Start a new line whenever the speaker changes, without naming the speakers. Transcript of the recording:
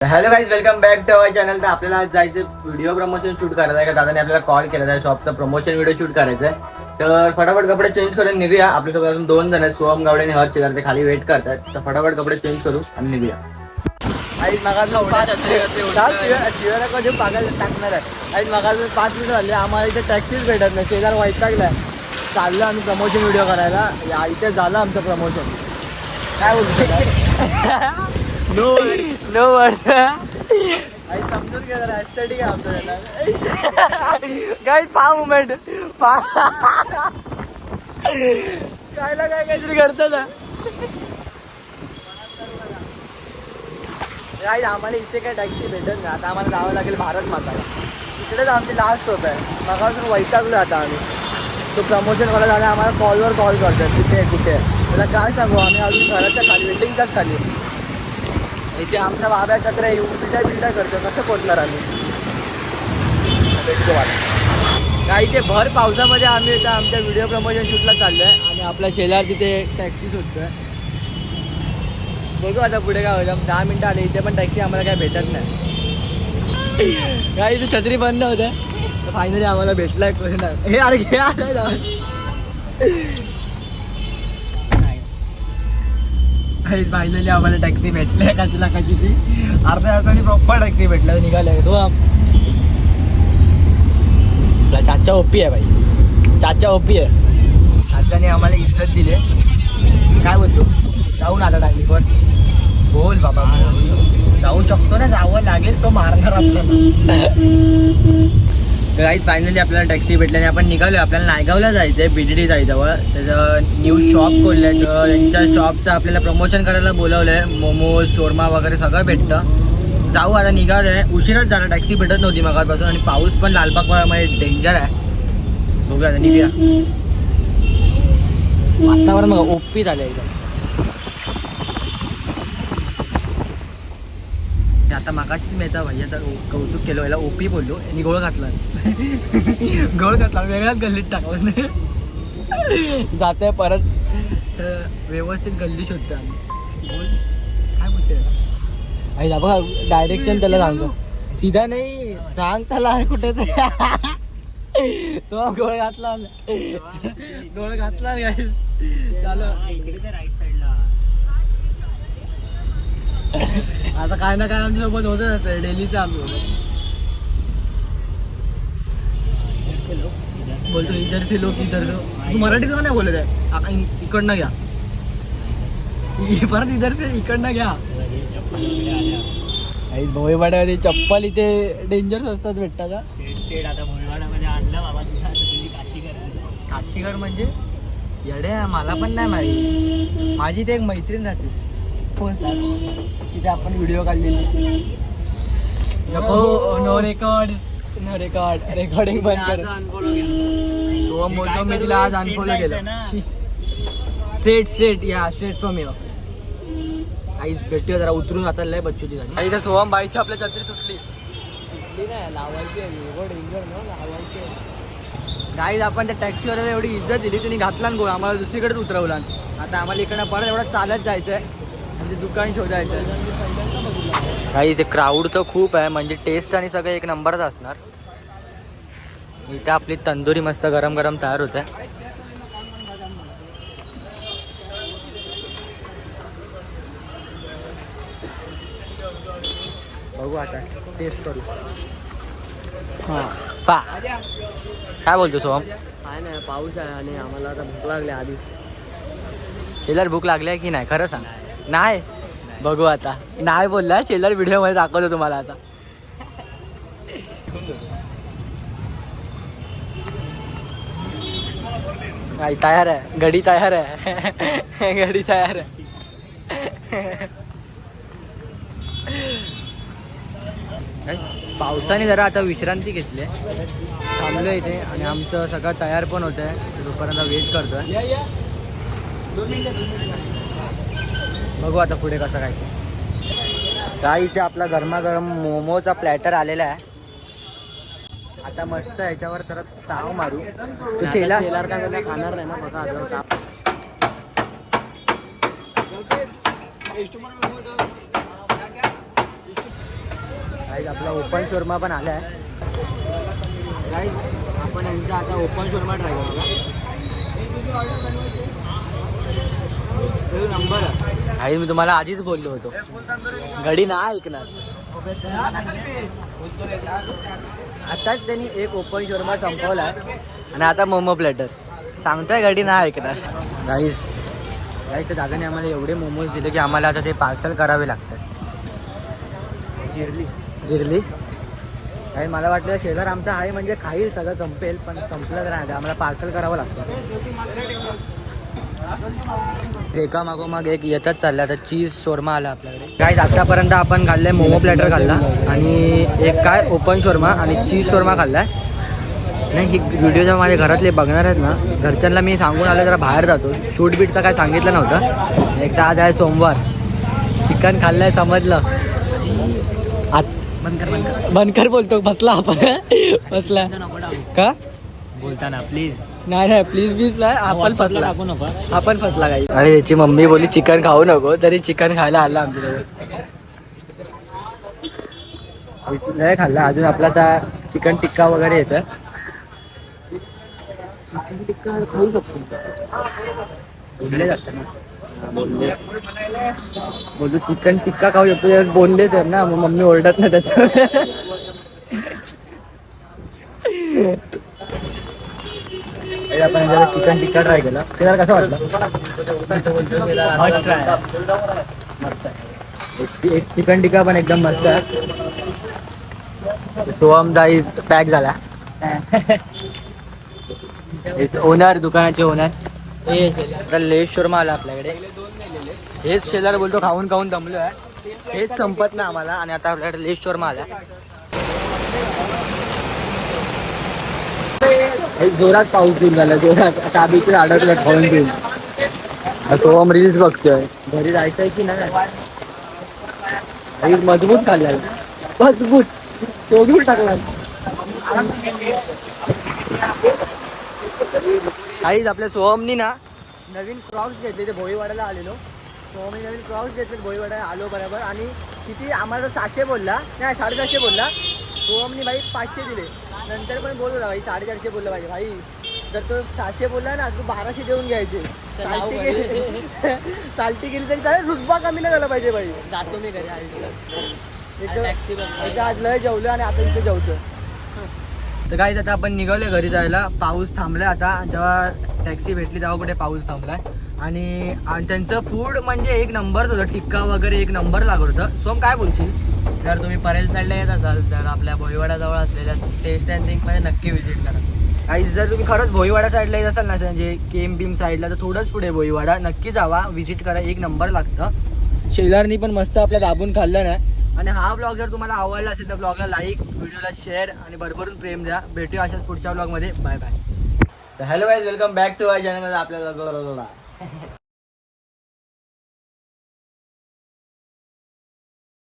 Hello guys, welcome back to our channel. तर आपल्याला आज जायचं व्हिडिओ प्रमोशन शूट करायचं आहे. का दादाने आपल्याला कॉल केला आहे शॉपचा प्रमोशन व्हिडिओ शूट करायचा आहे. तर फटाफट कपडे चेंज करून निघूया. आपल्यासोबत अजून 2 जण आहेत, सोहम गावडे आणि हर्ष शेलार. ते खाली वेट करतात. तर फटाफट कपडे चेंज करू आणि निघूया. आई मगाचं शिवायला कधी पागायला टाकणार आहे. आई मगाचं 5 मिनिट झाले, आम्हाला इथे टॅक्सीच भेटत नाही. शेजार वैतागलाय. चाललं आम्ही प्रमोशन व्हिडिओ करायला. इथे झालं आमचं प्रमोशन. काय बोलतो नो वर्ड आई समजून घ्या जरा. ॲस्थेटिक आहे आमचं गाईड. पहा मुमेंट कायला काय काहीतरी करतं ना गाईड. आम्हाला इथे काय टॅक्सी भेटत नाही. आता आम्हाला जावं लागेल भारत माताला. तिकडेच आमची लास्ट स्टॉप आहे. मगापासून वैतागलो आता आम्ही. तो प्रमोशन मला झाला. आम्हाला कॉलवर कॉल करतात कुठे कुठे. त्याला काय सांगू, आम्ही अजून घराच्या खाली बिल्डिंगच्याच खाली. इथे आमच्या बाब्या चक्र येऊन बिल्डा करतो. कसं पोचणार आम्ही. भेटतो मला काय. इथे भर पावसामध्ये आम्ही इथं आमच्या व्हिडिओ प्रमोशन शूटला चाललो आहे. आणि आपल्या शेलार तिथे टॅक्सी शोधतोय. बघू आता पुढे काय होतं. 10 मिनटं आले. इथे पण टॅक्सी आम्हाला काय भेटत नाही. काय इथे छत्री बंद होत्या. फायनली आम्हाला भेटलाय कोण. हे अरे घे फायनली आम्हाला टॅक्सी भेटली. कशी लाखाची ती. अर्ध्या तासाने प्रॉपर टॅक्सी भेटल्या. निघाल्या तो आपला चाचा ओपी आहे भाई. चाचा ओपी आहे. चाचाने आम्हाला इज्जत दिली. काय बोलतो, जाऊन आला टायमिंगवर. बोल बाबा, जाऊ शकतो ना. जावं लागेल, तो मारणार आपल्याला. तर गाईज फायनली आपल्याला टॅक्सी भेटल्याने आपण निघालो. आपल्याला नायगावला जायचं आहे. BDD जायजवळ त्याचं न्यू शॉप खोललं आहे. तर त्यांच्या शॉपचं आपल्याला प्रमोशन करायला बोलावलं आहे. मोमोज शोरमा वगैरे सगळं भेटतं. जाऊ आता, निघालो आहे. उशिराच झाला, टॅक्सी भेटत नव्हती मगापासून. आणि पाऊस पण लालबागमध्ये डेंजर आहे. बघूया आता, निघूया. वातावरण बघा ओपी झालं एकदम. आता मागाशीच मी याचा भैयाचा कौतुक केलं. याला ओपी बोललो आणि गोळ घातला. गोळ घातला, वेगळ्याच गल्लीत टाकला. जाते परत व्यवस्थित गल्ली शोधतो आम्ही. बोल काय बोलतो आई बघा. डायरेक्शन त्याला सांगतो. सीधा नाही सांग त्याला कुठे ते. सो गोळ घातला. गोळ घातला झालं. आता काय ना काय आमच्यासोबत होतं असतं डेलीचं आमच्यासोबत. बोलतो इधर से लोक इधर से. तू मराठीत का नाही बोलत आहे. इकडनं घ्या परत. इधर से इकडनं घ्या. भोईवाड्यामध्ये चप्पल इथे डेंजर असतात भेटतात का. आता भोईवाड्यामध्ये आणलं बाबा. काशीगर म्हणजे येडे. मला पण नाही माहिती. माझी ते एक मैत्रीण राहते. कोण सांग तिथे आपण व्हिडिओ काढलेली. नको no record. No record. Recording बंद कर. सोहम बोलतो मी तिला आज अनफॉलो केलं. स्ट्रेट या स्ट्रेट फ्रॉम युअर. काहीच भेटूया जरा. उतरून आता लय बच्चूची झाली. इथं सोहम बाईची आपल्या छत्री तुटली नाही. लावायची लावायची. गाईज आपण त्या टॅक्सीवाल्याला एवढी इज्जत दिली. त्यांनी घातला गोळ. आम्हाला दुसरीकडेच उतरवला. आता आम्हाला इकडनं परत एवढं चालत जायचं आहे. म्हणजे दुकान शोधायचं आहे. काही इथे क्राऊड तर खूप आहे. म्हणजे टेस्ट आणि सगळं एक नंबरच असणार. इथे आपली तंदुरी मस्त गरम गरम तयार होते. बघू आता टेस्ट करू. हां पा काय बोलतो सोहम.
काय नाही, पाऊस आहे आणि आम्हाला आता भूक लागली आधीच.
शेलर भूक लागली आहे की नाही खरं सांग. नाही बघू आता. नाही बोलला शेलर. व्हिडिओ मध्ये दाखवतो तुम्हाला आता. नाही तयार आहे. गडी तयार आहे. गडी तयार आहे. पावसाने जरा आता विश्रांती घेतली. थांबलो इथे आणि आमचं सगळं तयार पण होत आहे. दुपारला वेट करतोय. बघू आता पुढे कसं काय. काय इथे आपला गरमागरम मोमोचा प्लॅटर आलेला आहे. आता मस्त याच्यावर तर ताव मारू. तो शेलार
काय खाणार नाही ना बघा.
गाईज आपला ओपन शोरमा पण आला आहे. गाईज आपण यांचा आता ओपन शोरमा ट्राय करू का? नंबर आहे. मी तुम्हाला आधीच बोललो होतो, घडी ना ऐकणार. आताच त्यांनी एक ओपन शोरमा संपवला आहे आणि आता मोमो प्लॅटर सांगतोय घडी ना ऐकणार. गाईज तर दादाने आम्हाला एवढे मोमोज दिले की आम्हाला आता ते पार्सल करावे लागतात. जिरली काही मला वाटलं शेजार आमचा आहे म्हणजे खाईल सगळं संपेल, पण संपलं तर नाही, आम्हाला पार्सल करावं लागतं. एका मागोमाग एक येतच चालला. आता चीज शोरमा आला आपल्याकडे. काय आतापर्यंत आपण खाल्लंय मोमो प्लॅटर खाल्ला आणि एक काय ओपन शोरमा आणि चीज शोरमा खाल्लाय. नाही ही व्हिडिओ जेव्हा माझ्या घरातले बघणार आहेत ना, घरच्यांना मी सांगून आलो जरा बाहेर जातो, शूट बीटचं काय सांगितलं नव्हतं. एकदा आज आहे सोमवार, चिकन खाल्लंय समजलं. बनकर बोलतो बसला आपण बसला का
बोलताना प्लीज
नाही प्लीज नाही आपण फसला आपण फसला काही. आणि याची मम्मी बोलली चिकन खाऊ नको, तरी चिकन खायला आलं आमच्याकडे. नाही खाल्ला अजून. आपला आता चिकन टिक्का वगैरे येतं. चिकन टिक्का खाऊ शकतो बोलले जास्त ना, बोलतो चिकन टिक्का खाऊ शकतो बोललेच आहे ना, मग मम्मी ओरडत ना त्याच्यावर. आपण चिकन टिक्का ट्राय केला, त्याला कसं वाटलं? मस्त आहे. एक चिकन टिक्का पण एकदम मस्त आहे. सोहम दाईज पॅक झाला. ओनर दुकानाचे ओनर. लेस शोरमा आला आपल्याकडे. हेच शेजार बोलतो खाऊन खाऊन दमलो आहे, हेच संपत ना आम्हाला. आणि आता आपल्याकडे लेस शोरमा आला. जोरात पाऊस येऊन झाला, जोरात. आता आम्ही इकडे अडकलं खाऊन घेऊन. सोहम रील्स बघतोय, घरी जायचंय की नाही. मजबूत खाल्लाय, मजबूत तोडून टाकला. काहीच आपल्या सोहमनी ना नवीन क्रॉक्स घेतले. ते भोईवाड्याला आलेलो, सोहमनी नवीन क्रॉक्स घेतले भोईवाड्याला आलो बरोबर. आणि किती आम्हाला 700 बोलला, नाही 750 बोलला. सोहमनी भाई 500 दिले. नंतर पण बोलला भाई 450 बोलला पाहिजे भाई. जर तो 700 बोलला ना, तू 1200 देऊन घ्यायचे. चालती गेली तरी चालेल, रुतबा कमी नाही झाला पाहिजे भाई. जातो मी घरी आज लय जेवलो आणि आता इथे जेवतो. तर काहीच आता आपण निघालोय घरी जायला. पाऊस थांबलाय आता. जेव्हा टॅक्सी भेटली तेव्हा कुठे पाऊस थांबलाय. आणि त्यांचं फूड म्हणजे एक नंबर होतं, टिक्का वगैरे एक नंबर लागत होतं. सोम काय बोलशील?
जर तुम्ही परेल साईडला येत असाल तर आपल्या भोईवाड्याजवळ असलेल्या टेस्ट अँड थिंकमध्ये नक्की व्हिजिट करा.
काही जर तुम्ही खरंच भोईवाडा साईडला येत असाल ना, म्हणजे केम बीम साईडला, तर थोडंच पुढे भोईवाडा, नक्की जावा, व्हिजिट करा. एक नंबर लागतं. शेजारनी पण मस्त आपल्या दाबून खाल्लं नाही. आणि हा ब्लॉग जर तुम्हाला आवडला असेल तर ब्लॉगला लाईक, व्हिडिओला शेअर आणि भरभरून प्रेम द्या. भेटूया अशाच पुढच्या ब्लॉगमध्ये. Bye bye. Hello guys, welcome back to our channel. आपल्याला